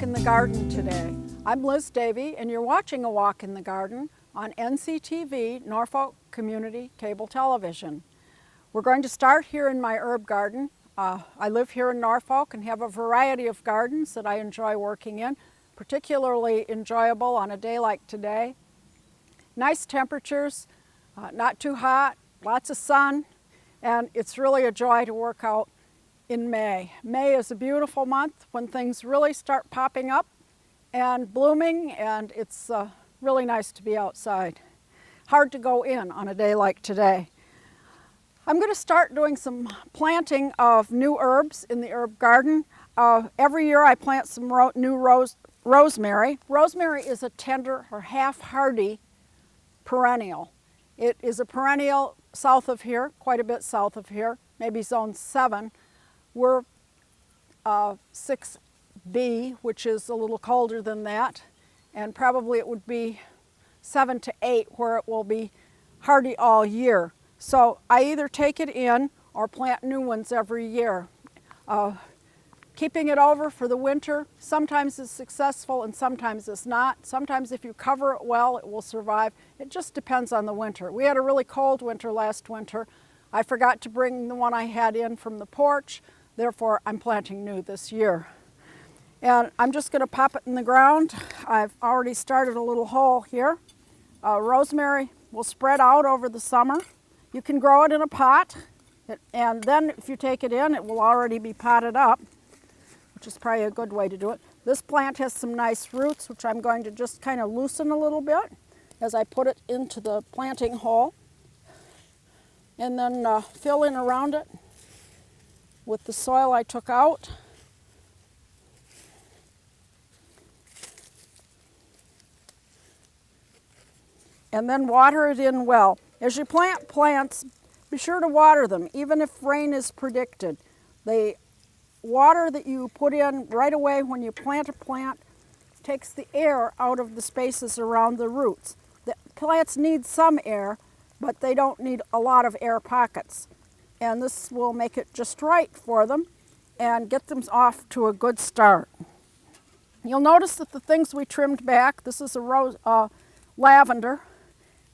in the garden today. I'm Liz Davey, and you're watching A Walk in the Garden on NCTV, Norfolk Community Cable Television. We're going to start here in my herb garden. I live here in Norfolk and have a variety of gardens that I enjoy working in, particularly enjoyable on a day like today. Nice temperatures, not too hot, lots of sun, and it's really a joy to work out in May. May is a beautiful month when things really start popping up and blooming, and it's really nice to be outside. Hard to go in on a day like today. I'm going to start doing some planting of new herbs in the herb garden. Every year I plant some new rosemary. Rosemary is a tender or half-hardy perennial. It is a perennial south of here, quite a bit south of here, maybe zone 7. We're 6B, which is a little colder than that, and probably it would be 7 to 8 where it will be hardy all year. So I either take it in or plant new ones every year. Keeping it over for the winter sometimes is successful and sometimes it's not. Sometimes if you cover it well, it will survive. It just depends on the winter. We had a really cold winter last winter. I forgot to bring the one I had in from the porch. Therefore, I'm planting new this year. And I'm just going to pop it in the ground. I've already started a little hole here. Rosemary will spread out over the summer. You can grow it in a pot, and then if you take it in, it will already be potted up, which is probably a good way to do it. This plant has some nice roots, which I'm going to just kind of loosen a little bit as I put it into the planting hole, and then fill in around it with the soil I took out. And then water it in well. As you plant plants, be sure to water them, even if rain is predicted. The water that you put in right away when you plant a plant takes the air out of the spaces around the roots. The plants need some air, but they don't need a lot of air pockets. And this will make it just right for them and get them off to a good start. You'll notice that the things we trimmed back, this is a lavender,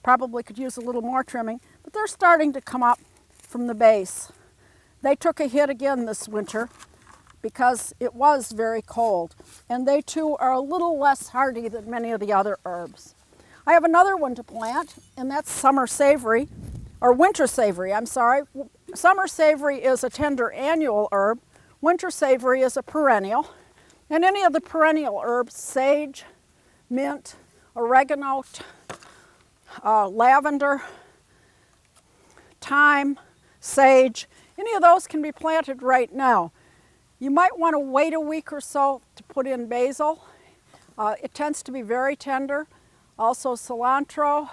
probably could use a little more trimming, but they're starting to come up from the base. They took a hit again this winter because it was very cold, and they too are a little less hardy than many of the other herbs. I have another one to plant, and that's summer savory, or winter savory, I'm sorry. Summer savory is a tender annual herb. Winter savory is a perennial. And any of the perennial herbs, sage, mint, oregano, lavender, thyme, sage, any of those can be planted right now. You might want to wait a week or so to put in basil. It tends to be very tender. Also cilantro,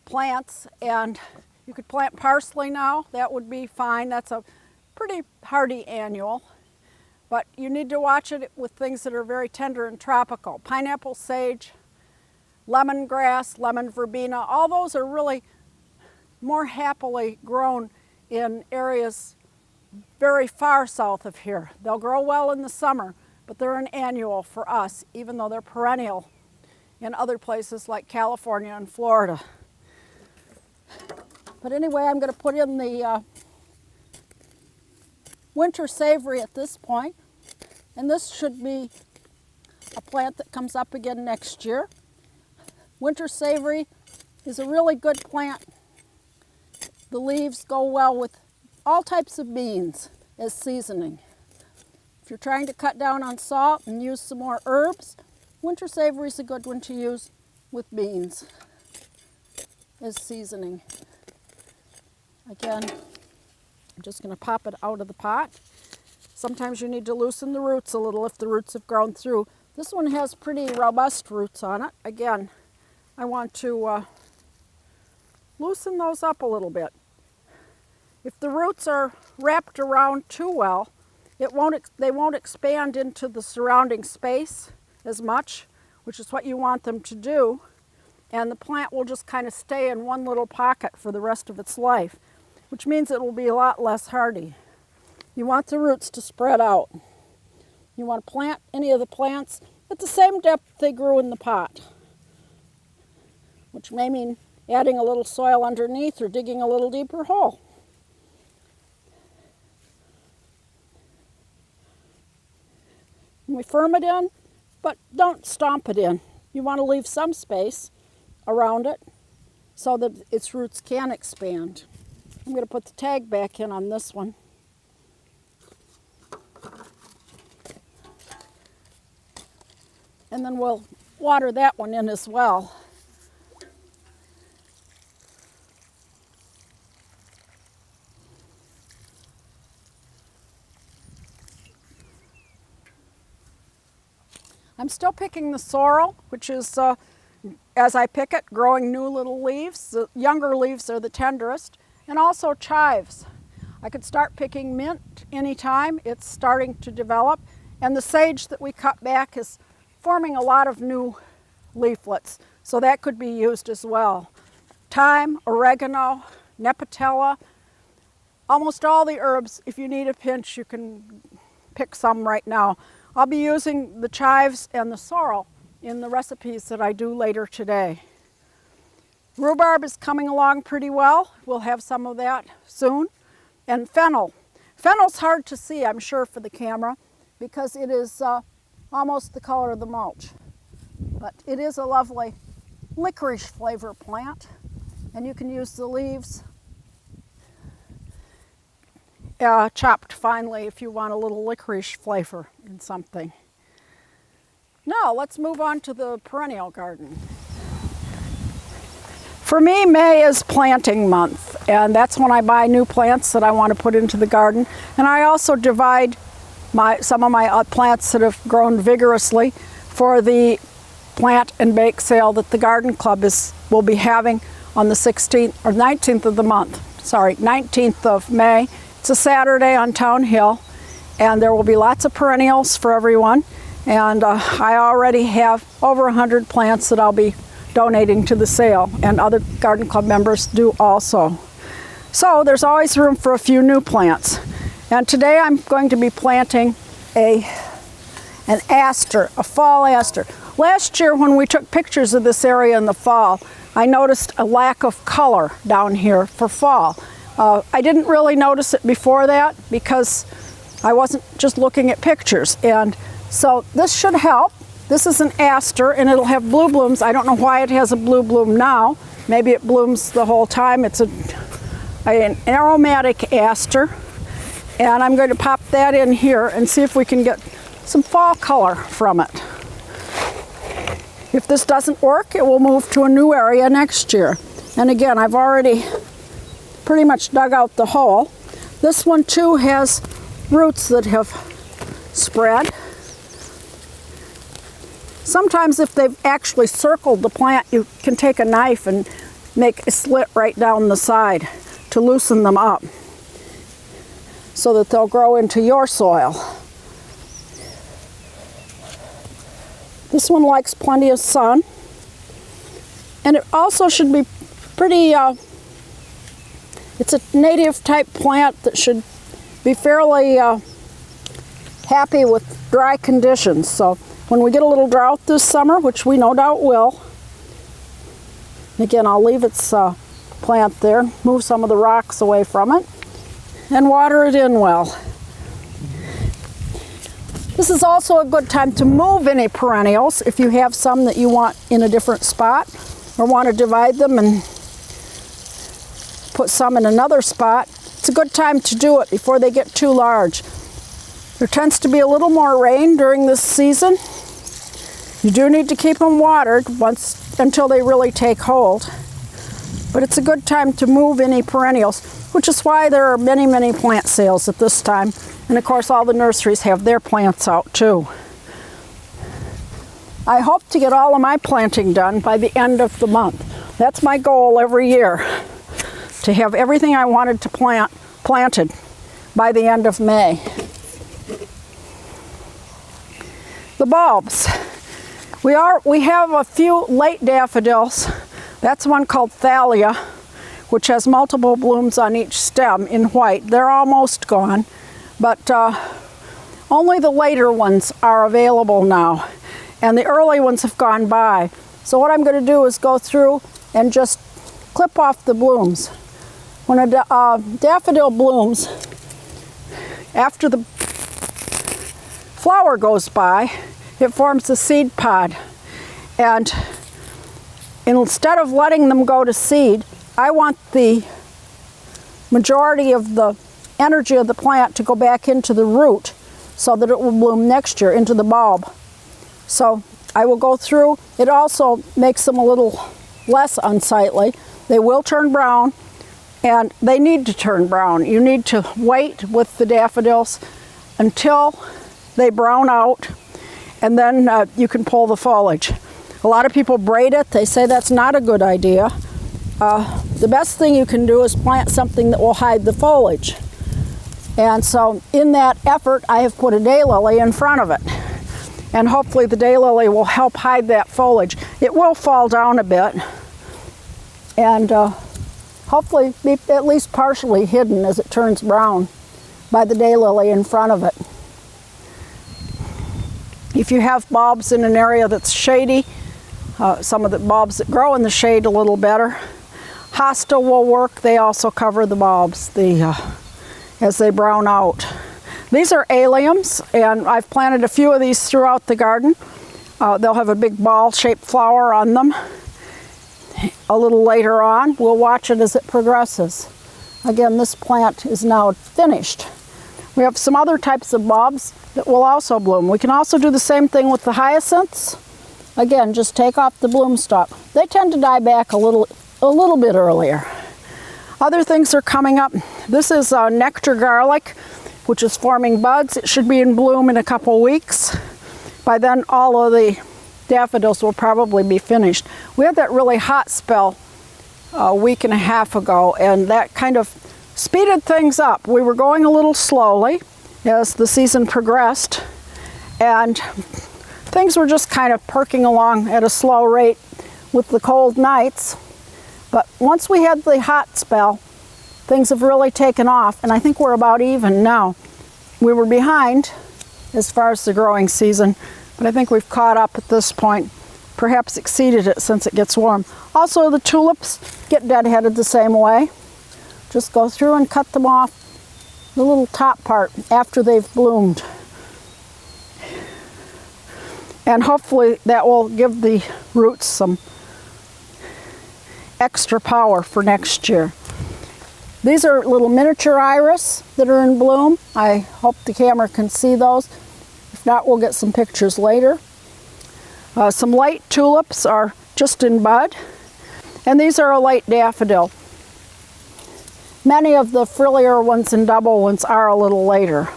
plants, and you could plant parsley now. That would be fine. That's a pretty hardy annual. But you need to watch it with things that are very tender and tropical. Pineapple sage, lemongrass, lemon verbena, all those are really more happily grown in areas very far south of here. They'll grow well in the summer, but they're an annual for us, even though they're perennial in other places like California and Florida. But anyway, I'm going to put in the winter savory at this point, and this should be a plant that comes up again next year. Winter savory is a really good plant. The leaves go well with all types of beans as seasoning. If you're trying to cut down on salt and use some more herbs, winter savory is a good one to use with beans as seasoning. Again, I'm just going to pop it out of the pot. Sometimes you need to loosen the roots a little if the roots have grown through. This one has pretty robust roots on it. Again, I want to loosen those up a little bit. If the roots are wrapped around too well, they won't expand into the surrounding space as much, which is what you want them to do, and the plant will just kind of stay in one little pocket for the rest of its life, which means it will be a lot less hardy. You want the roots to spread out. You want to plant any of the plants at the same depth they grew in the pot, which may mean adding a little soil underneath or digging a little deeper hole. And we firm it in, but don't stomp it in. You want to leave some space around it so that its roots can expand. I'm going to put the tag back in on this one. And then we'll water that one in as well. I'm still picking the sorrel, which is, as I pick it, growing new little leaves. The younger leaves are the tenderest, and also chives. I could start picking mint anytime. It's starting to develop, and the sage that we cut back is forming a lot of new leaflets, so that could be used as well. Thyme, oregano, nepentala, almost all the herbs. If you need a pinch, you can pick some right now. I'll be using the chives and the sorrel in the recipes that I do later today. Rhubarb is coming along pretty well. We'll have some of that soon. And fennel. Fennel's hard to see, I'm sure, for the camera because it is almost the color of the mulch. But it is a lovely licorice flavor plant, and you can use the leaves chopped finely if you want a little licorice flavor in something. Now let's move on to the perennial garden. For me, May is planting month, and that's when I buy new plants that I want to put into the garden. And I also divide some of my plants that have grown vigorously for the plant and bake sale that the garden club will be having on the 16th or 19th of the month. Sorry, 19th of May. It's a Saturday on Town Hill, and there will be lots of perennials for everyone. And I already have over 100 plants that I'll be donating to the sale, and other garden club members do also. So there's always room for a few new plants. And today I'm going to be planting an aster, a fall aster. Last year when we took pictures of this area in the fall, I noticed a lack of color down here for fall. I didn't really notice it before that because I wasn't just looking at pictures. And so this should help. This is an aster, and it'll have blue blooms. I don't know why it has a blue bloom now. Maybe it blooms the whole time. It's an aromatic aster. And I'm going to pop that in here and see if we can get some fall color from it. If this doesn't work, it will move to a new area next year. And again, I've already pretty much dug out the hole. This one too has roots that have spread. Sometimes if they've actually circled the plant, you can take a knife and make a slit right down the side to loosen them up so that they'll grow into your soil. This one likes plenty of sun, and it also should be pretty, it's a native type plant that should be fairly happy with dry conditions. So when we get a little drought this summer, which we no doubt will, again, I'll leave its plant there, move some of the rocks away from it, and water it in well. This is also a good time to move any perennials if you have some that you want in a different spot or want to divide them and put some in another spot. It's a good time to do it before they get too large. There tends to be a little more rain during this season. You do need to keep them watered until they really take hold. But it's a good time to move any perennials, which is why there are many, many plant sales at this time. And of course, all the nurseries have their plants out too. I hope to get all of my planting done by the end of the month. That's my goal every year, to have everything I wanted to plant planted by the end of May. The bulbs. We have a few late daffodils. That's one called Thalia, which has multiple blooms on each stem in white. They're almost gone, but Only the later ones are available now, and the early ones have gone by. So what I'm going to do is go through and just clip off the blooms. When a daffodil blooms, after the flower goes by, it forms a seed pod. And instead of letting them go to seed, I want the majority of the energy of the plant to go back into the root so that it will bloom next year into the bulb. So I will go through. It also makes them a little less unsightly. They will turn brown, and they need to turn brown. You need to wait with the daffodils until they brown out, and then you can pull the foliage. A lot of people braid it. They say that's not a good idea. The best thing you can do is plant something that will hide the foliage. And so in that effort, I have put a daylily in front of it. And hopefully the daylily will help hide that foliage. It will fall down a bit, and hopefully be at least partially hidden as it turns brown by the daylily in front of it. If you have bulbs in an area that's shady, some of the bulbs that grow in the shade a little better, hosta will work. They also cover the bulbs as they brown out. These are alliums, and I've planted a few of these throughout the garden. They'll have a big ball-shaped flower on them. A little later on, we'll watch it as it progresses. Again, this plant is now finished. We have some other types of bulbs that will also bloom. We can also do the same thing with the hyacinths. Again, just take off the bloom stalk. They tend to die back a little bit earlier. Other things are coming up. This is nectar garlic, which is forming buds. It should be in bloom in a couple weeks. By then, all of the daffodils will probably be finished. We had that really hot spell a week and a half ago, and that kind of speeded things up. We were going a little slowly as the season progressed, and things were just kind of perking along at a slow rate with the cold nights. But once we had the hot spell, things have really taken off, and I think we're about even now. We were behind as far as the growing season, but I think we've caught up at this point, perhaps exceeded it since it gets warm. Also, the tulips get deadheaded the same way. Just go through and cut them off, the little top part, after they've bloomed. And hopefully that will give the roots some extra power for next year. These are little miniature iris that are in bloom. I hope the camera can see those. If not, we'll get some pictures later. Some light tulips are just in bud. And these are a light daffodil. Many of the frillier ones and double ones are a little later.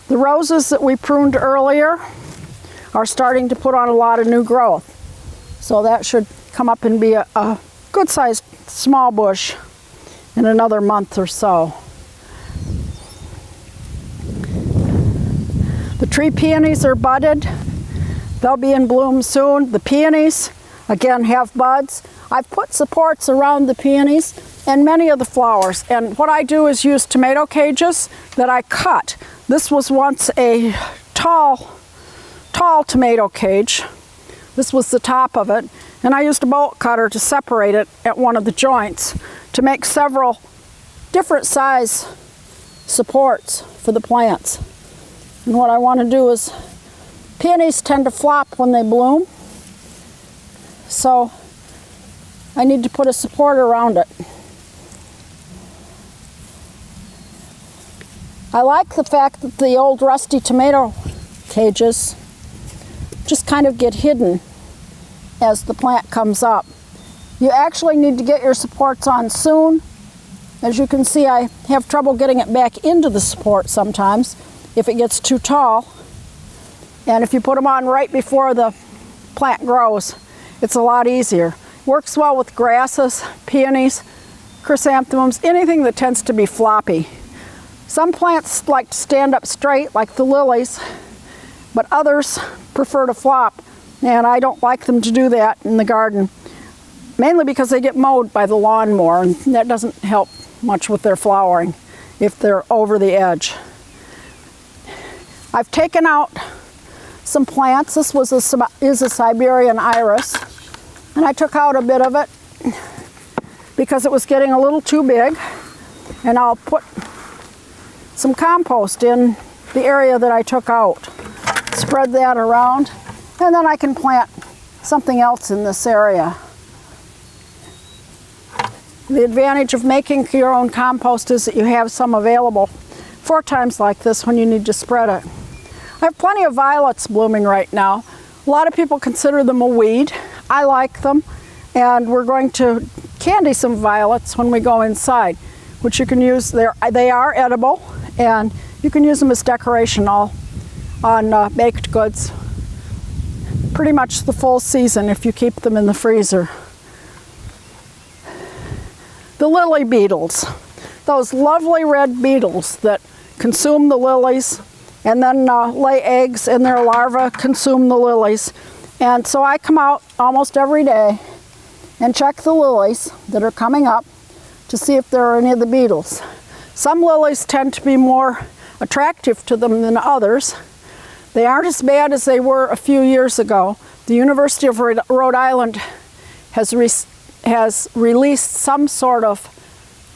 The roses that we pruned earlier are starting to put on a lot of new growth. So that should come up and be a good-sized small bush in another month or so. The tree peonies are budded. They'll be in bloom soon. The peonies, again, have buds. I've put supports around the peonies and many of the flowers. And what I do is use tomato cages that I cut. This was once a tall tomato cage. This was the top of it. And I used a bolt cutter to separate it at one of the joints to make several different size supports for the plants. And what I want to do is, peonies tend to flop when they bloom, so I need to put a support around it. I like the fact that the old rusty tomato cages just kind of get hidden as the plant comes up. You actually need to get your supports on soon. As you can see, I have trouble getting it back into the support sometimes if it gets too tall. And if you put them on right before the plant grows, it's a lot easier. Works well with grasses, peonies, chrysanthemums, anything that tends to be floppy. Some plants like to stand up straight, like the lilies, but others prefer to flop, and I don't like them to do that in the garden, mainly because they get mowed by the lawnmower, and that doesn't help much with their flowering if they're over the edge. I've taken out some plants. This is a Siberian iris, and I took out a bit of it because it was getting a little too big, and I'll put some compost in the area that I took out. Spread that around, and then I can plant something else in this area. The advantage of making your own compost is that you have some available 4 times like this when you need to spread it. I have plenty of violets blooming right now. A lot of people consider them a weed. I like them, and we're going to candy some violets when we go inside, which you can use. They are edible, and you can use them as decoration on baked goods pretty much the full season if you keep them in the freezer. The lily beetles, those lovely red beetles that consume the lilies and then lay eggs, and their larvae consume the lilies. And so I come out almost every day and check the lilies that are coming up to see if there are any of the beetles. Some lilies tend to be more attractive to them than others. They aren't as bad as they were a few years ago. The University of Rhode Island has released some sort of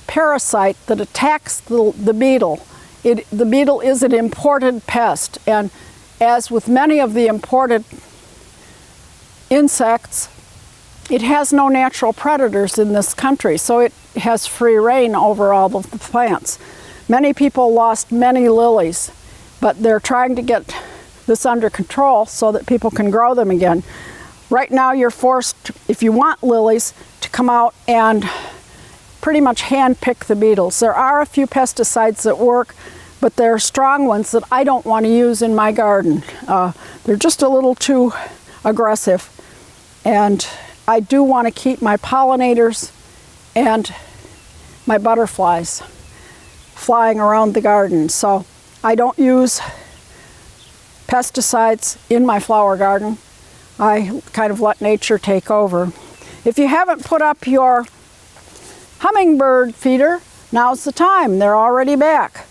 parasite that attacks the beetle. The beetle is an imported pest, and as with many of the imported insects, it has no natural predators in this country, so it has free reign over all of the plants. Many people lost many lilies, but they're trying to get this under control so that people can grow them again. Right now you're forced, if you want lilies, to come out and pretty much hand pick the beetles. There are a few pesticides that work, but they're strong ones that I don't want to use in my garden. They're just a little too aggressive, and I do want to keep my pollinators and my butterflies flying around the garden. So I don't use pesticides in my flower garden. I kind of let nature take over. If you haven't put up your hummingbird feeder, now's the time. They're already back.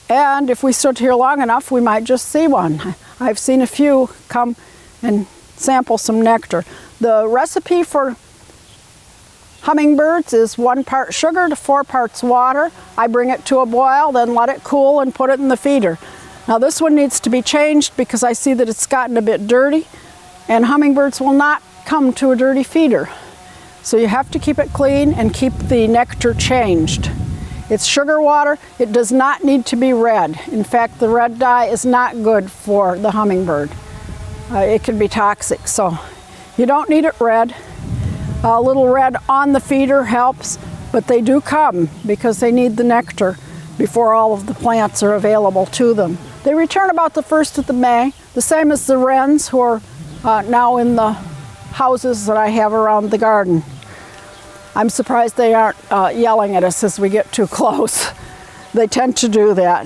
And if we stood here long enough, we might just see one. I've seen a few come and sample some nectar. The recipe for hummingbirds is 1 part sugar to 4 parts water. I bring it to a boil, then let it cool and put it in the feeder. Now this one needs to be changed because I see that it's gotten a bit dirty, and hummingbirds will not come to a dirty feeder. So you have to keep it clean and keep the nectar changed. It's sugar water. It does not need to be red. In fact, the red dye is not good for the hummingbird. It can be toxic, so you don't need it red. A little red on the feeder helps, but they do come because they need the nectar before all of the plants are available to them. They return about the 1st of May, the same as the wrens who are now in the houses that I have around the garden. I'm surprised they aren't yelling at us as we get too close. They tend to do that.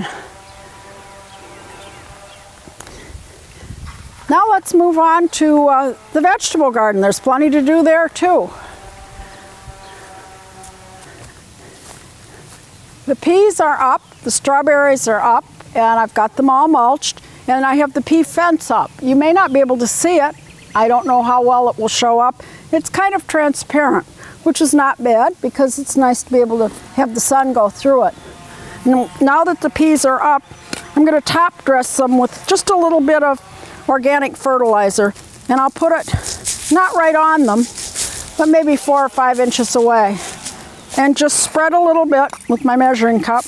Now let's move on to the vegetable garden. There's plenty to do there too. The peas are up, the strawberries are up, and I've got them all mulched, and I have the pea fence up. You may not be able to see it. I don't know how well it will show up. It's kind of transparent, which is not bad because it's nice to be able to have the sun go through it. Now that the peas are up, I'm going to top dress them with just a little bit of organic fertilizer, and I'll put it not right on them, but maybe 4 or 5 inches away, and just spread a little bit with my measuring cup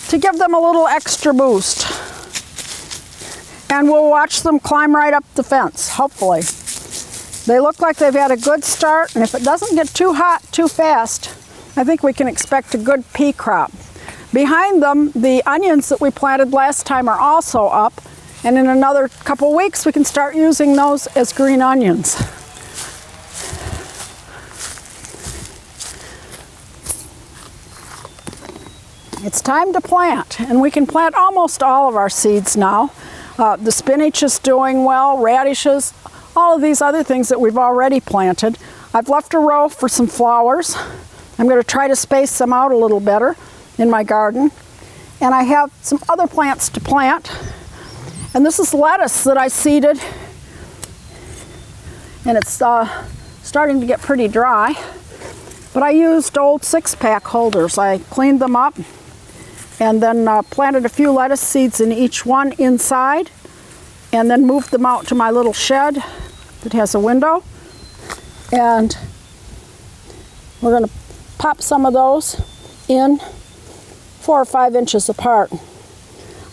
to give them a little extra boost. And we'll watch them climb right up the fence, hopefully. They look like they've had a good start, and if it doesn't get too hot too fast, I think we can expect a good pea crop. Behind them, the onions that we planted last time are also up, and in another couple weeks we can start using those as green onions. It's time to plant, and we can plant almost all of our seeds now. The spinach is doing well, radishes, all of these other things that we've already planted. I've left a row for some flowers. I'm going to try to space them out a little better in my garden. and I have some other plants to plant. And this is lettuce that I seeded, and it's starting to get pretty dry. But I used old 6-pack holders. I cleaned them up and then planted a few lettuce seeds in each one inside, and then moved them out to my little shed that has a window. And we're going to pop some of those in 4 or 5 inches apart.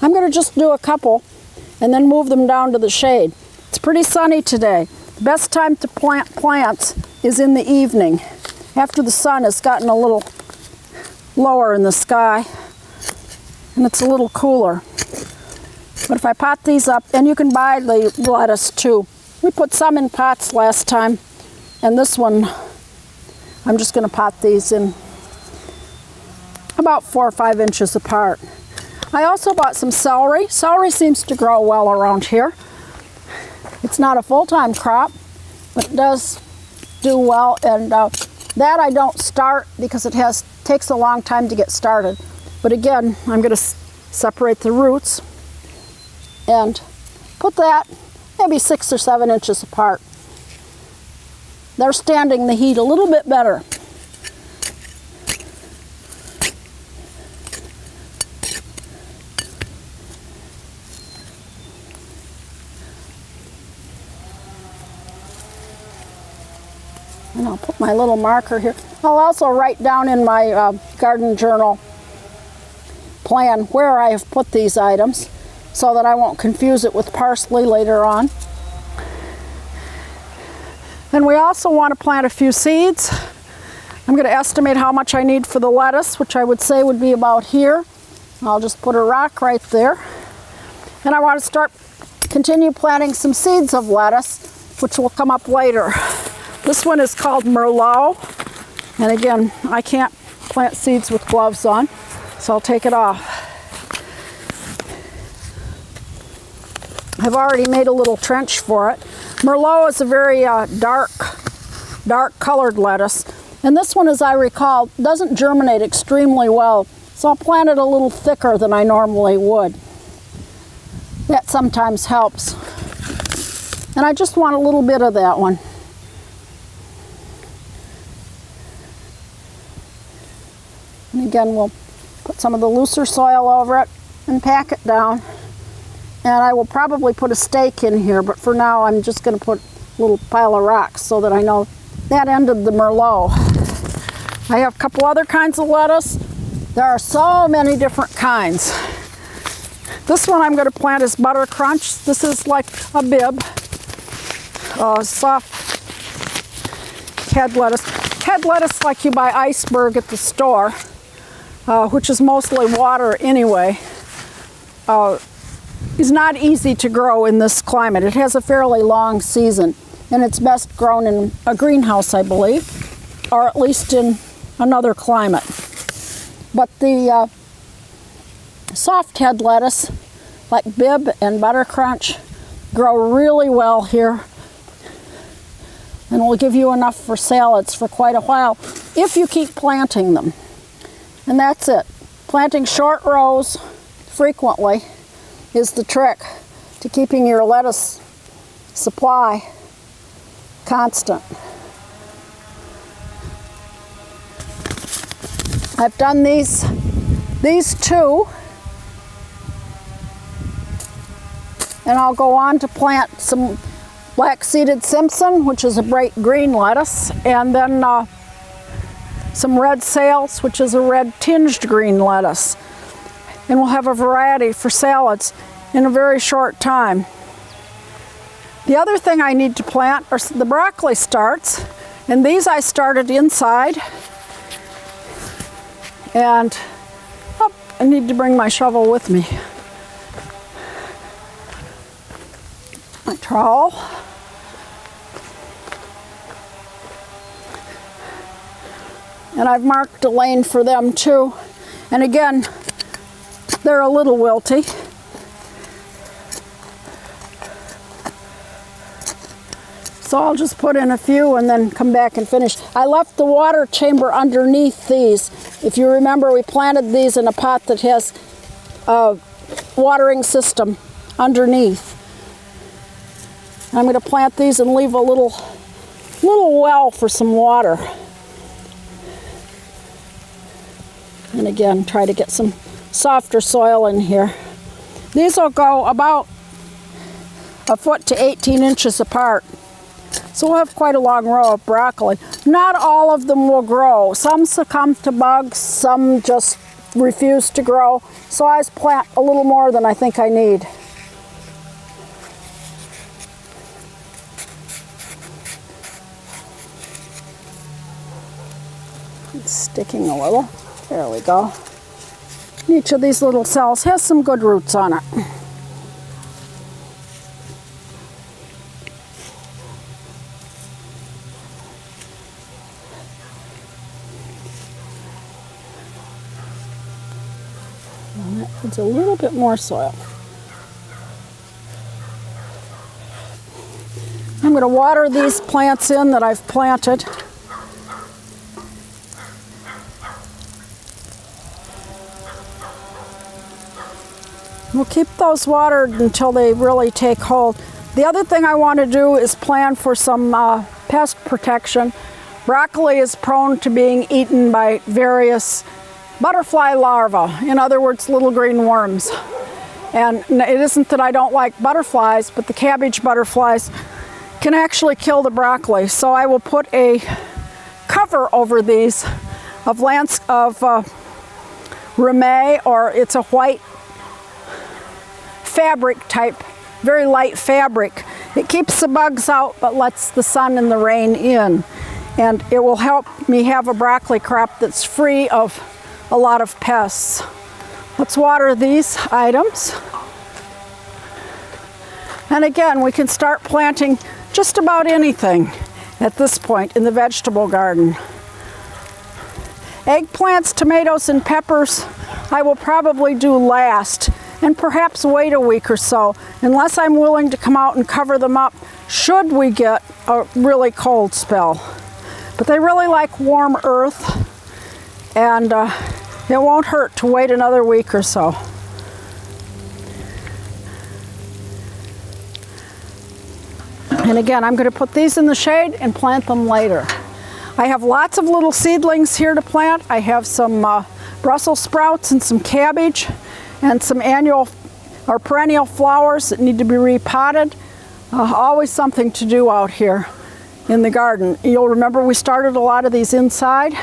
I'm going to just do a couple and then move them down to the shade. It's pretty sunny today. The best time to plant plants is in the evening, after the sun has gotten a little lower in the sky and it's a little cooler. But if I pot these up, and you can buy the lettuce too. We put some in pots last time, and this one, I'm just going to pot these in about 4 or 5 inches apart. I also bought some celery. Celery seems to grow well around here. It's not a full-time crop, but it does do well, and that I don't start because it takes a long time to get started. But again, I'm going to separate the roots and put that maybe 6 or 7 inches apart. They're standing the heat a little bit better. And I'll put my little marker here. I'll also write down in my garden journal plan where I have put these items so that I won't confuse it with parsley later on. And we also want to plant a few seeds. I'm going to estimate how much I need for the lettuce, which I would say would be about here. I'll just put a rock right there. And I want to continue planting some seeds of lettuce, which will come up later. This one is called Merlot, and again, I can't plant seeds with gloves on, so I'll take it off. I've already made a little trench for it. Merlot is a very dark colored lettuce, and this one, as I recall, doesn't germinate extremely well, so I'll plant it a little thicker than I normally would. That sometimes helps. And I just want a little bit of that one. And again, we'll put some of the looser soil over it and pack it down. And I will probably put a stake in here, but for now I'm just going to put a little pile of rocks so that I know that ended the Merlot. I have a couple other kinds of lettuce. There are so many different kinds. This one I'm going to plant is Butter Crunch. This is like a bib, soft head lettuce. Head lettuce like you buy iceberg at the store, which is mostly water anyway, is not easy to grow in this climate. It has a fairly long season, and it's best grown in a greenhouse, I believe, or at least in another climate. But the soft head lettuce, like Bib and Butter Crunch, grow really well here and will give you enough for salads for quite a while if you keep planting them. And that's it. Planting short rows frequently is the trick to keeping your lettuce supply constant. I've done these two, and I'll go on to plant some black-seeded Simpson, which is a bright green lettuce, and then some red sales, which is a red tinged green lettuce. And we'll have a variety for salads in a very short time. The other thing I need to plant are the broccoli starts, and these I started inside. And I need to bring my shovel with me. My trowel. And I've marked a lane for them too. And again, they're a little wilty. So I'll just put in a few and then come back and finish. I left the water chamber underneath these. If you remember, we planted these in a pot that has watering system underneath. I'm going to plant these and leave a little well for some water. And again, try to get some softer soil in here. These will go about a foot to 18 inches apart. So we'll have quite a long row of broccoli. Not all of them will grow. Some succumb to bugs, some just refuse to grow. So I just plant a little more than I think I need. It's sticking a little. There we go. Each of these little cells has some good roots on it. And that needs a little bit more soil. I'm going to water these plants in that I've planted. We'll keep those watered until they really take hold. The other thing I want to do is plan for some pest protection. Broccoli is prone to being eaten by various butterfly larvae, in other words, little green worms. And it isn't that I don't like butterflies, but the cabbage butterflies can actually kill the broccoli. So I will put a cover over these of ramée, or it's a white fabric type, very light fabric. It keeps the bugs out but lets the sun and the rain in, and it will help me have a broccoli crop that's free of a lot of pests. Let's water these items, and again we can start planting just about anything at this point in the vegetable garden. Eggplants, tomatoes, and peppers I will probably do last, and perhaps wait a week or so, unless I'm willing to come out and cover them up should we get a really cold spell. But they really like warm earth, and it won't hurt to wait another week or so. And again, I'm going to put these in the shade and plant them later. I have lots of little seedlings here to plant. I have some Brussels sprouts and some cabbage, and some annual or perennial flowers that need to be repotted. Always something to do out here in the garden. You'll remember we started a lot of these inside,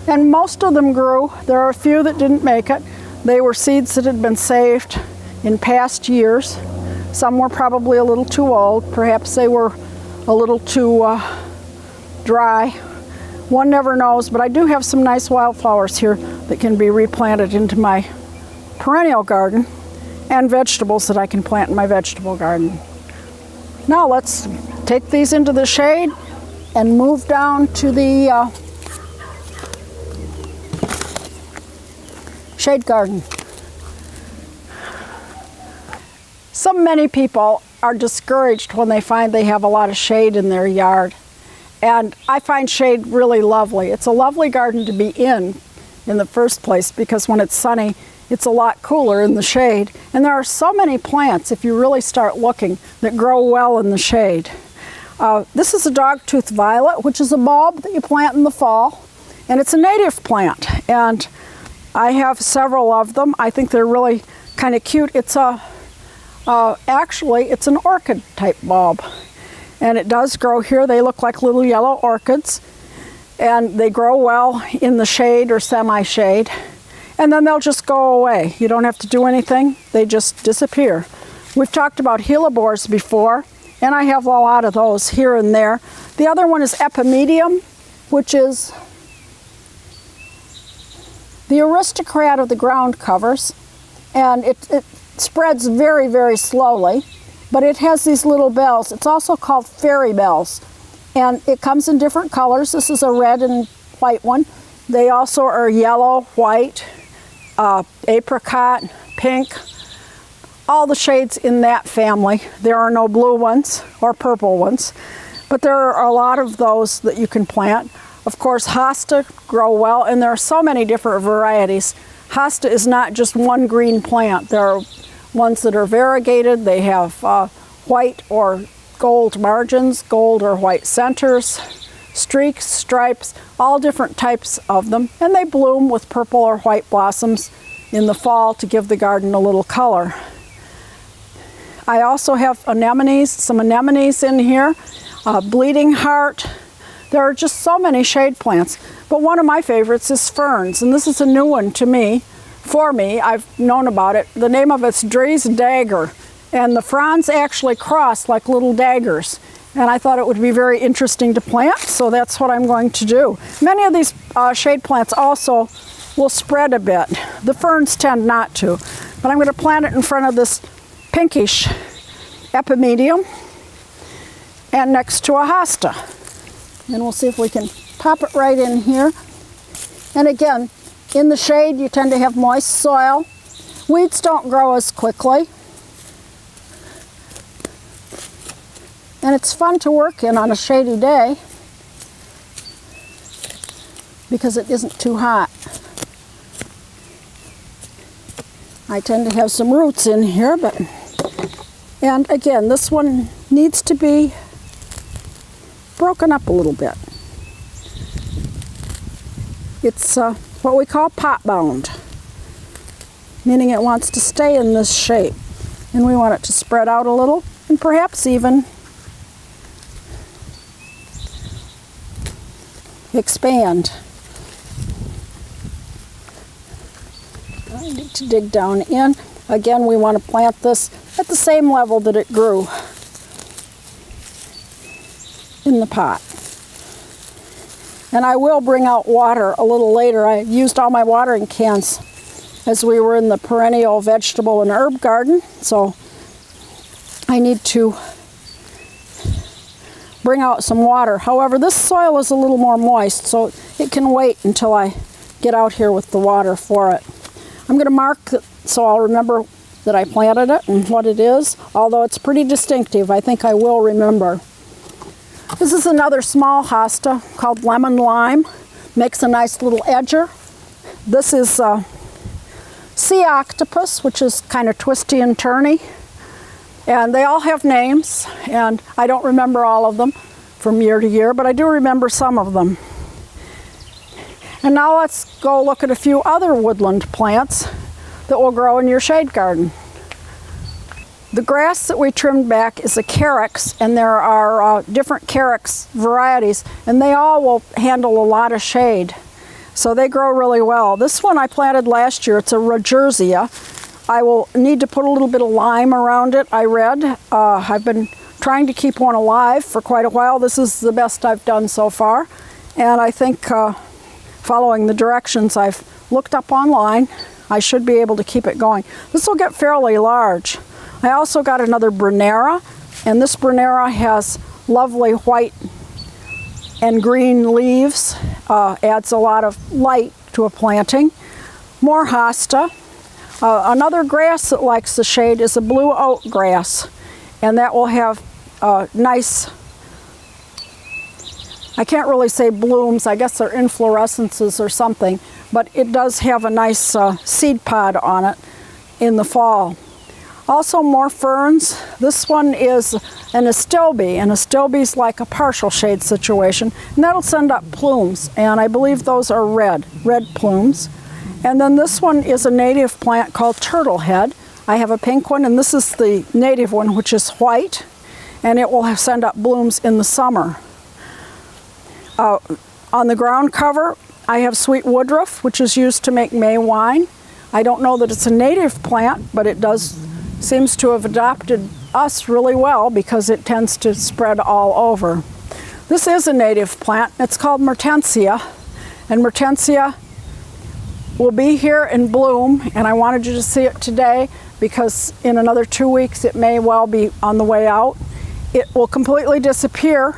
and most of them grew. There are a few that didn't make it. They were seeds that had been saved in past years. Some were probably a little too old. Perhaps they were a little too dry. One never knows, but I do have some nice wildflowers here that can be replanted into my perennial garden, and vegetables that I can plant in my vegetable garden. Now let's take these into the shade and move down to the shade garden. Many people are discouraged when they find they have a lot of shade in their yard, and I find shade really lovely. It's a lovely garden to be in the first place, because when it's sunny it's a lot cooler in the shade, and there are so many plants, if you really start looking, that grow well in the shade. This is a dogtooth violet, which is a bulb that you plant in the fall, and it's a native plant, and I have several of them. I think they're really kind of cute. It's actually it's an orchid type bulb, and it does grow here. They look like little yellow orchids, and they grow well in the shade or semi-shade. And then they'll just go away. You don't have to do anything. They just disappear. We've talked about hellebores before, and I have a lot of those here and there. The other one is epimedium, which is the aristocrat of the ground covers, and it spreads very, very slowly, but it has these little bells. It's also called fairy bells, and it comes in different colors. This is a red and white one. They also are yellow, white, apricot, pink, all the shades in that family. There are no blue ones or purple ones, but there are a lot of those that you can plant. Of course, hosta grow well, and there are so many different varieties. hosta is not just one green plant. There are ones that are variegated. They have white or gold margins, gold or white centers, streaks, stripes, all different types of them. And they bloom with purple or white blossoms in the fall to give the garden a little color. I also have anemones, some anemones in here, bleeding heart. There are just so many shade plants. But one of my favorites is ferns, and this is a new one to me, for me. I've known about it. The name of it's Dre's Dagger, and the fronds actually cross like little daggers. And I thought it would be very interesting to plant, so that's what I'm going to do. Many of these shade plants also will spread a bit. The ferns tend not to, but I'm going to plant it in front of this pinkish epimedium and next to a hosta. And we'll see if we can pop it right in here. And again, in the shade you tend to have moist soil. Weeds don't grow as quickly. And it's fun to work in on a shady day because it isn't too hot. I tend to have some roots in here, and again, this one needs to be broken up a little bit. It's what we call pot bound, meaning it wants to stay in this shape, and we want it to spread out a little and perhaps even expand. I need to dig down in. Again, we want to plant this at the same level that it grew in the pot. And I will bring out water a little later. I used all my watering cans as we were in the perennial vegetable and herb garden, so I need to bring out some water. However, this soil is a little more moist, so it can wait until I get out here with the water for it. I'm going to mark it so I'll remember that I planted it and what it is, although it's pretty distinctive. I think I will remember. This is another small hosta called lemon lime. Makes a nice little edger. This is sea octopus, which is kind of twisty and turny. And they all have names, and I don't remember all of them from year to year, but I do remember some of them. And now let's go look at a few other woodland plants that will grow in your shade garden. The grass that we trimmed back is a carex, and there are different carex varieties, and they all will handle a lot of shade. So they grow really well. This one I planted last year. It's a Rodgersia. I will need to put a little bit of lime around it, I read. I've been trying to keep one alive for quite a while. This is the best I've done so far. And I think following the directions I've looked up online, I should be able to keep it going. This will get fairly large. I also got another Brunera, and this Brunera has lovely white and green leaves. Adds a lot of light to a planting. More hosta. Another grass that likes the shade is a blue oat grass, and that will have nice, I can't really say blooms, I guess they're inflorescences or something, but it does have a nice seed pod on it in the fall. Also more ferns. This one is an astilbe, and astilbe's like a partial shade situation, and that'll send up plumes, and I believe those are red plumes. And then this one is a native plant called turtlehead. I have a pink one, and this is the native one, which is white, and it will send up blooms in the summer. On the ground cover, I have sweet woodruff, which is used to make May wine. I don't know that it's a native plant, but it seems to have adopted us really well because it tends to spread all over. This is a native plant. It's called Mertensia, and Mertensia will be here in bloom, and I wanted you to see it today because in another 2 weeks it may well be on the way out. It will completely disappear,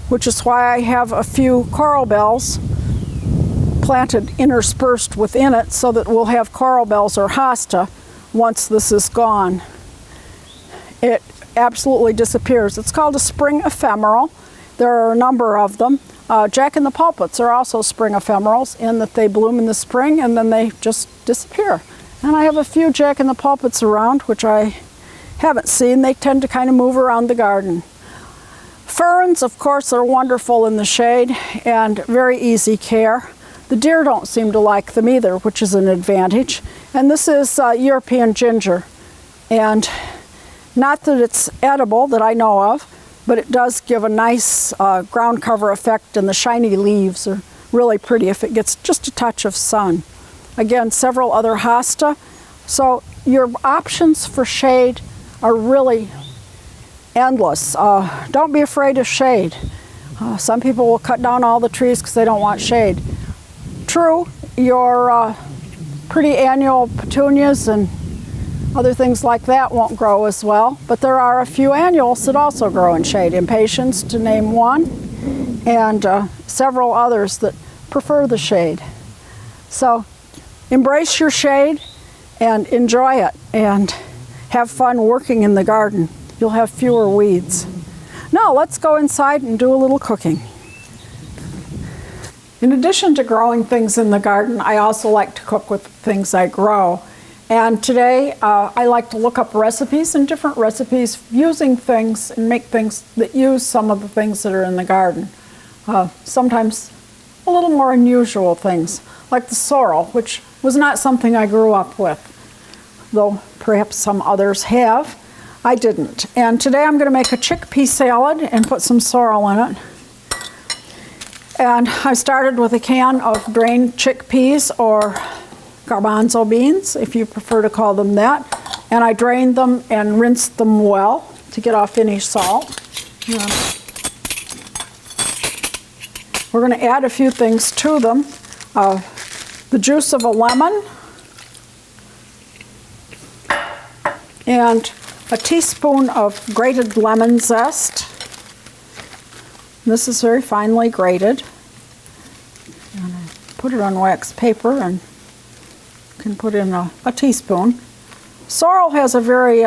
which is why I have a few coral bells planted interspersed within it so that we'll have coral bells or hosta once this is gone. It absolutely disappears. It's called a spring ephemeral, There are a number of them. Jack-in-the-pulpits are also spring ephemerals in that they bloom in the spring and then they just disappear. And I have a few jack-in-the-pulpits around, which I haven't seen. They tend to kind of move around the garden. Ferns, of course, are wonderful in the shade and very easy care. The deer don't seem to like them either, which is an advantage. And this is European ginger. And not that it's edible that I know of, but it does give a nice ground cover effect, and the shiny leaves are really pretty if it gets just a touch of sun. Again, several other hosta. So your options for shade are really endless. Don't be afraid of shade. Some people will cut down all the trees because they don't want shade. True, your pretty annual petunias and other things like that won't grow as well, but there are a few annuals that also grow in shade. Impatiens, to name one, and several others that prefer the shade. So embrace your shade and enjoy it and have fun working in the garden. You'll have fewer weeds. Now let's go inside and do a little cooking. In addition to growing things in the garden, I also like to cook with things I grow. And today I like to look up recipes and different recipes using things and make things that use some of the things that are in the garden. Sometimes a little more unusual things, like the sorrel, which was not something I grew up with, though perhaps some others have. I didn't. And today I'm going to make a chickpea salad and put some sorrel in it. And I started with a can of drained chickpeas, or garbanzo beans, if you prefer to call them that. And I drained them and rinsed them well to get off any salt. We're going to add a few things to them. The juice of a lemon and a teaspoon of grated lemon zest. This is very finely grated. And I put it on wax paper and can put in a teaspoon. Sorrel has a very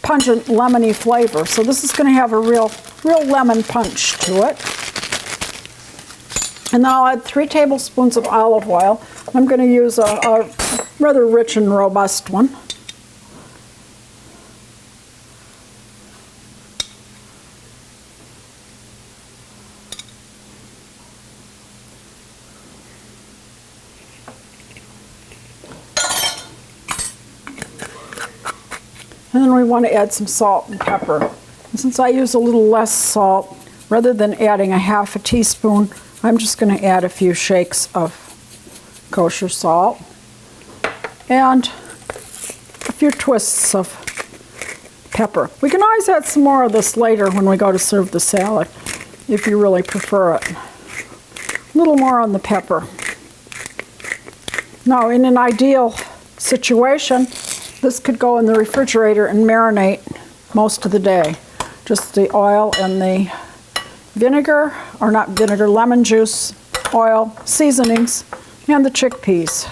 pungent lemony flavor, so this is going to have a real lemon punch to it. And then I'll add 3 tablespoons of olive oil. I'm going to use a rather rich and robust one. And then we want to add some salt and pepper. And since I use a little less salt, rather than adding a half a teaspoon, I'm just going to add a few shakes of kosher salt and a few twists of pepper. We can always add some more of this later when we go to serve the salad, if you really prefer it. A little more on the pepper. Now, in an ideal situation, this could go in the refrigerator and marinate most of the day. Just the oil and the vinegar, or not vinegar, lemon juice, oil, seasonings, and the chickpeas.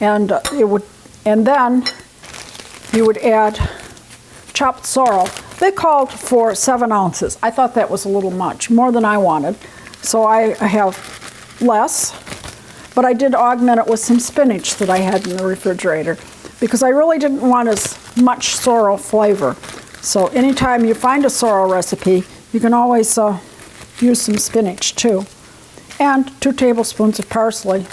And then you would add chopped sorrel. They called for 7 ounces. I thought that was a little much, more than I wanted. So I have less, but I did augment it with some spinach that I had in the refrigerator, because I really didn't want as much sorrel flavor. So anytime you find a sorrel recipe, you can always use some spinach too. And 2 tablespoons of parsley.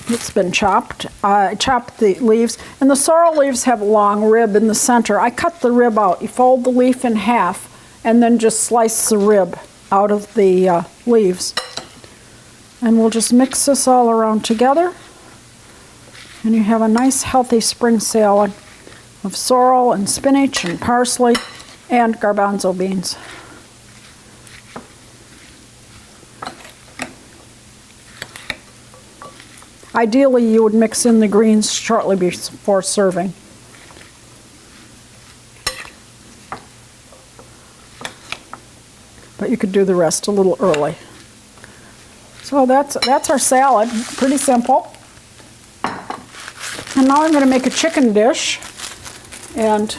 It's been chopped. I chopped the leaves, and the sorrel leaves have a long rib in the center. I cut the rib out. You fold the leaf in half and then just slice the rib out of the leaves. And we'll just mix this all around together. And you have a nice healthy spring salad of sorrel and spinach and parsley and garbanzo beans. Ideally, you would mix in the greens shortly before serving. But you could do the rest a little early. So that's our salad. Pretty simple. And now I'm going to make a chicken dish, and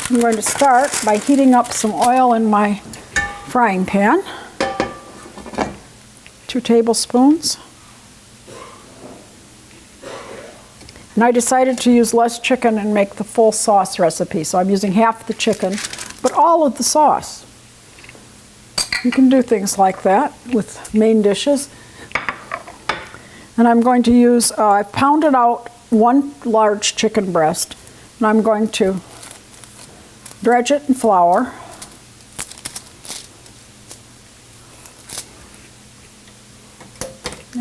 I'm going to start by heating up some oil in my frying pan. 2 tablespoons. And I decided to use less chicken and make the full sauce recipe, so I'm using half the chicken, but all of the sauce. You can do things like that with main dishes. And I'm going to use, I've pounded out 1 large chicken breast, and I'm going to dredge it in flour.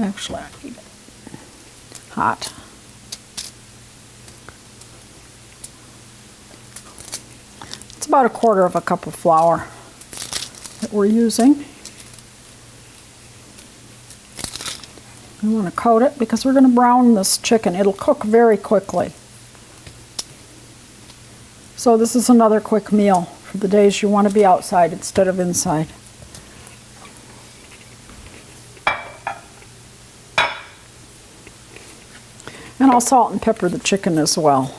Actually, I need it hot. It's about 1/4 cup of flour that we're using. We want to coat it because we're going to brown this chicken. It'll cook very quickly. So this is another quick meal for the days you want to be outside instead of inside. And I'll salt and pepper the chicken as well.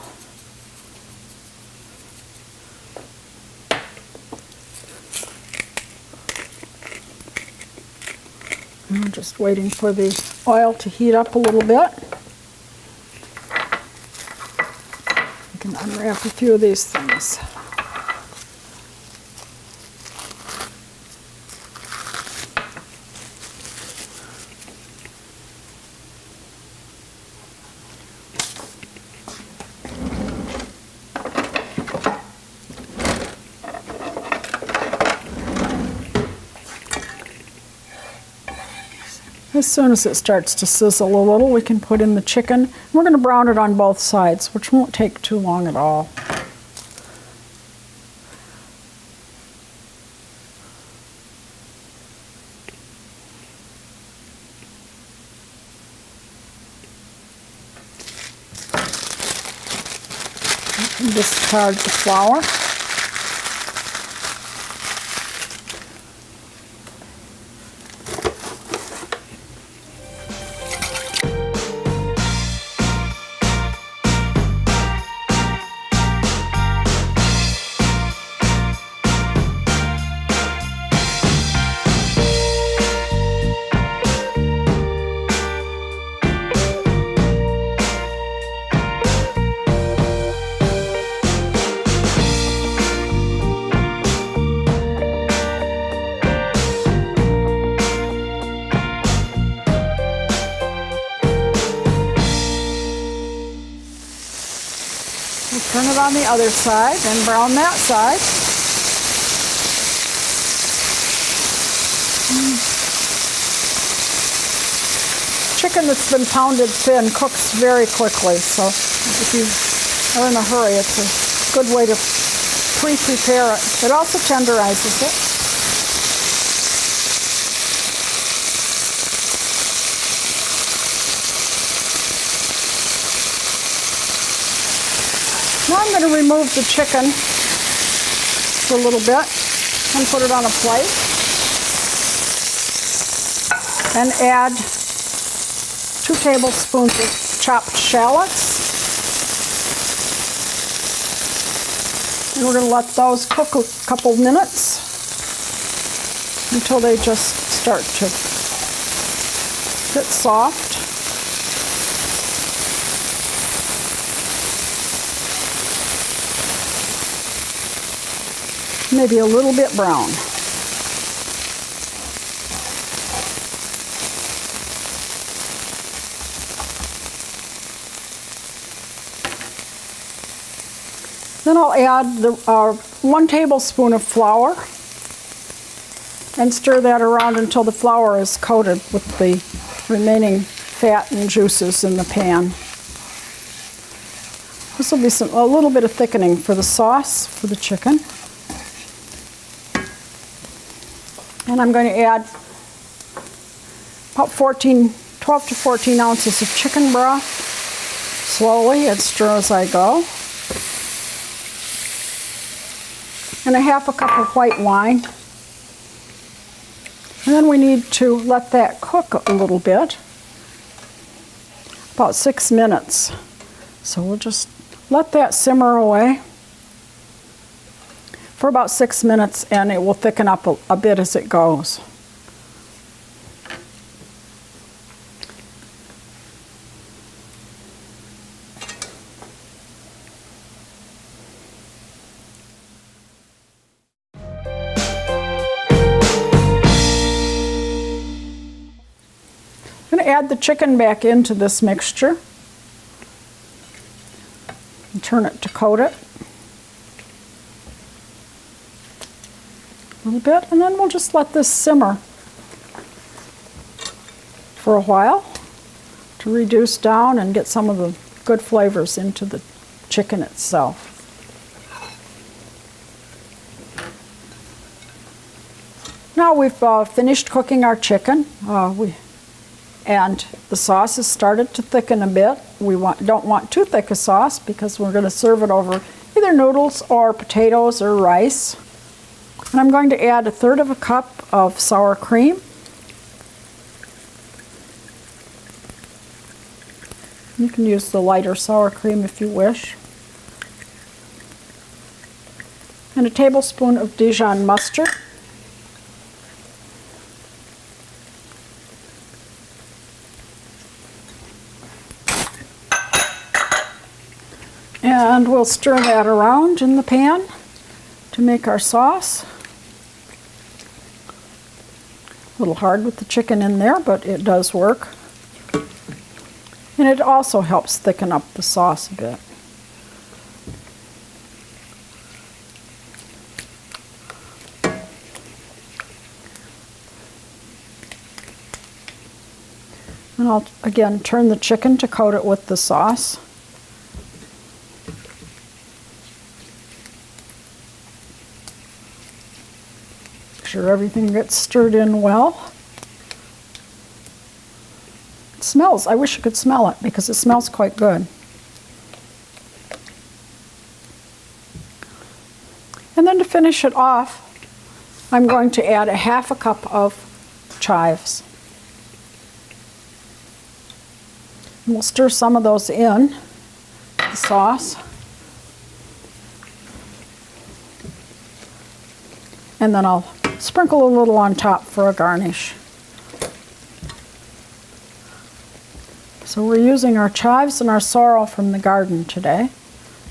I'm just waiting for the oil to heat up a little bit. I can unwrap a few of these things. As soon as it starts to sizzle a little, we can put in the chicken. We're going to brown it on both sides, which won't take too long at all. And discard the flour. Turn it on the other side and brown that side. Chicken that's been pounded thin cooks very quickly, so if you are in a hurry, it's a good way to pre-prepare it. It also tenderizes it. Now I'm going to remove the chicken for a little bit and put it on a plate and add 2 tablespoons of chopped shallots. And we're going to let those cook a couple minutes until they just start to get soft. Maybe a little bit brown. Then I'll add 1 tablespoon of flour and stir that around until the flour is coated with the remaining fat and juices in the pan. This will be a little bit of thickening for the sauce for the chicken. And I'm going to add about 12 to 14 ounces of chicken broth, slowly and stir as I go. And a 1/2 cup of white wine. And then we need to let that cook a little bit, about 6 minutes. So we'll just let that simmer away for about 6 minutes, and it will thicken up a bit as it goes. I'm going to add the chicken back into this mixture and turn it to coat it a little bit, and then we'll just let this simmer for a while to reduce down and get some of the good flavors into the chicken itself. Now we've finished cooking our chicken. And the sauce has started to thicken a bit. We don't want too thick a sauce because we're going to serve it over either noodles or potatoes or rice. And I'm going to add 1/3 cup of sour cream. You can use the lighter sour cream if you wish. And a tablespoon of Dijon mustard. And we'll stir that around in the pan to make our sauce. A little hard with the chicken in there, but it does work. And it also helps thicken up the sauce a bit. And I'll again turn the chicken to coat it with the sauce. Sure everything gets stirred in well. It smells, I wish you could smell it because it smells quite good. And then to finish it off, I'm going to add 1/2 cup of chives. And we'll stir some of those in the sauce. And then I'll sprinkle a little on top for a garnish. So we're using our chives and our sorrel from the garden today.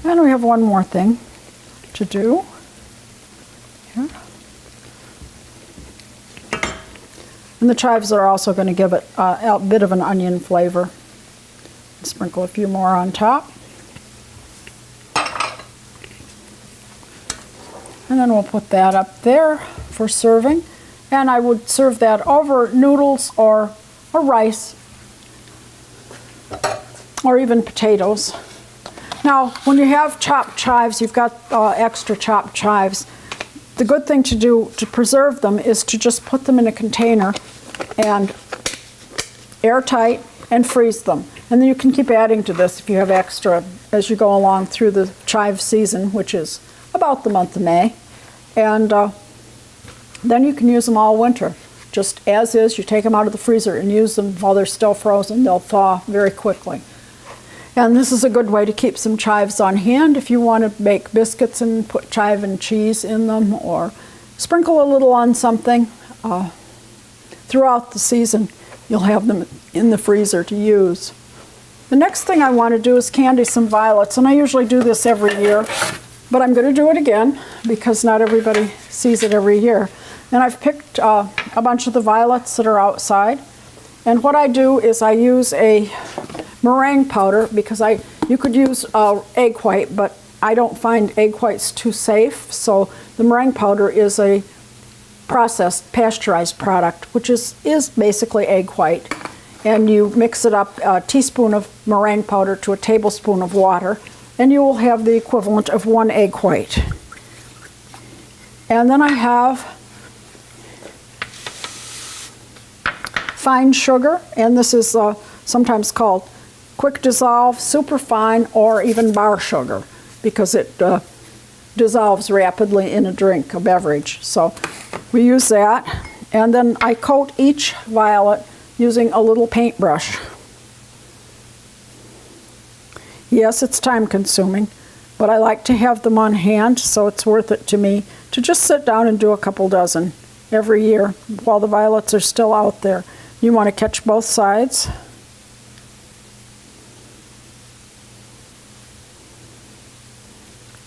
And we have one more thing to do. Here. And the chives are also going to give it a bit of an onion flavor. Sprinkle a few more on top. And then we'll put that up there for serving. And I would serve that over noodles or rice or even potatoes. Now, when you have chopped chives, you've got extra chopped chives, the good thing to do to preserve them is to just put them in a container and airtight and freeze them. And then you can keep adding to this if you have extra as you go along through the chive season, which is about the month of May. And then you can use them all winter. Just as is, you take them out of the freezer and use them while they're still frozen. They'll thaw very quickly. And this is a good way to keep some chives on hand if you want to make biscuits and put chive and cheese in them, or sprinkle a little on something. Throughout the season, you'll have them in the freezer to use. The next thing I want to do is candy some violets, and I usually do this every year, but I'm going to do it again because not everybody sees it every year. And I've picked a bunch of the violets that are outside, and what I do is I use a meringue powder because you could use egg white, but I don't find egg whites too safe, so the meringue powder is a processed pasteurized product, which is basically egg white. And you mix it up, a teaspoon of meringue powder to a tablespoon of water, and you will have the equivalent of 1 egg white. And then I have fine sugar, and this is sometimes called quick dissolve, super fine, or even bar sugar, because it dissolves rapidly in a drink, a beverage. So we use that, And then I coat each violet using a little paintbrush. Yes, it's time consuming, but I like to have them on hand, so it's worth it to me to just sit down and do a couple dozen every year while the violets are still out there. You want to catch both sides.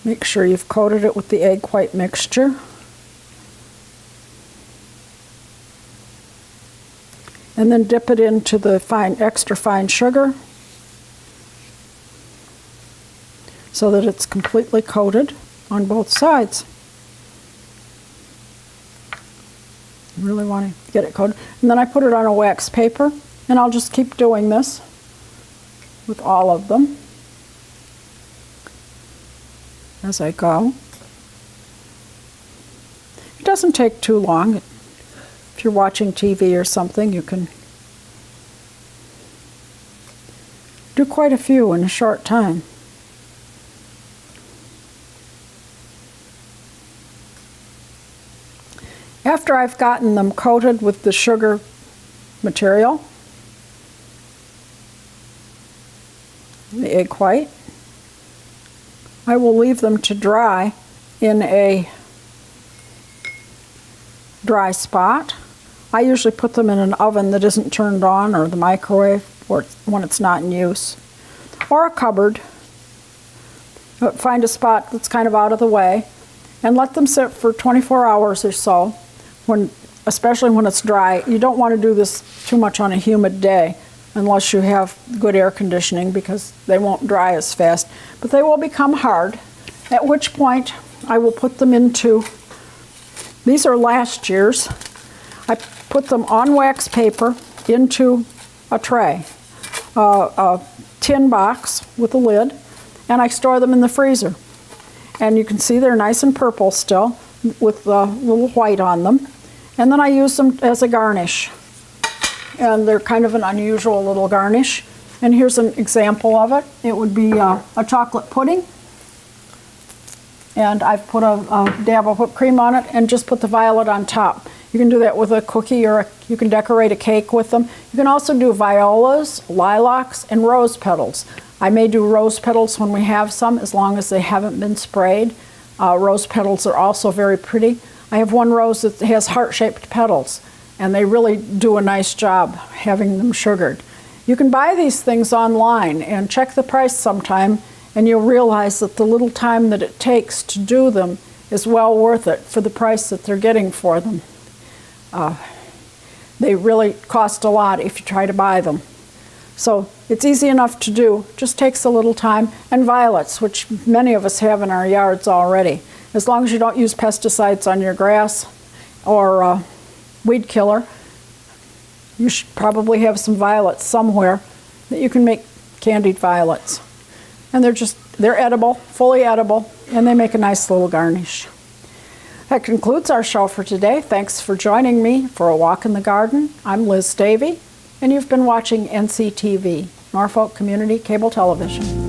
Make sure you've coated it with the egg white mixture. And then dip it into the extra fine sugar so that it's completely coated on both sides. You really want to get it coated. And then I put it on a wax paper, and I'll just keep doing this with all of them as I go. It doesn't take too long. If you're watching TV or something, you can do quite a few in a short time. After I've gotten them coated with the sugar material, the egg white, I will leave them to dry in a dry spot. I usually put them in an oven that isn't turned on, or the microwave, or when it's not in use, or a cupboard. But find a spot that's kind of out of the way and let them sit for 24 hours or so. Especially when it's dry. You don't want to do this too much on a humid day unless you have good air conditioning, because they won't dry as fast. But they will become hard, at which point I will put them into, these are last year's, I put them on wax paper into a tray, a tin box with a lid, and I store them in the freezer. And you can see they're nice and purple still with a little white on them. And then I use them as a garnish. And they're kind of an unusual little garnish. And here's an example of it. It would be a chocolate pudding. And I've put a dab of whipped cream on it and just put the violet on top. You can do that with a cookie, or you can decorate a cake with them. You can also do violas, lilacs, and rose petals. I may do rose petals when we have some, as long as they haven't been sprayed. Rose petals are also very pretty. I have one rose that has heart-shaped petals, and they really do a nice job having them sugared. You can buy these things online and check the price sometime, and you'll realize that the little time that it takes to do them is well worth it for the price that they're getting for them. They really cost a lot if you try to buy them. So it's easy enough to do, just takes a little time. And violets, which many of us have in our yards already. As long as you don't use pesticides on your grass or weed killer, you should probably have some violets somewhere that you can make candied violets. And they're edible, fully edible, and they make a nice little garnish. That concludes our show for today. Thanks for joining me for a walk in the garden. I'm Liz Davey, and you've been watching NCTV, Norfolk Community Cable Television.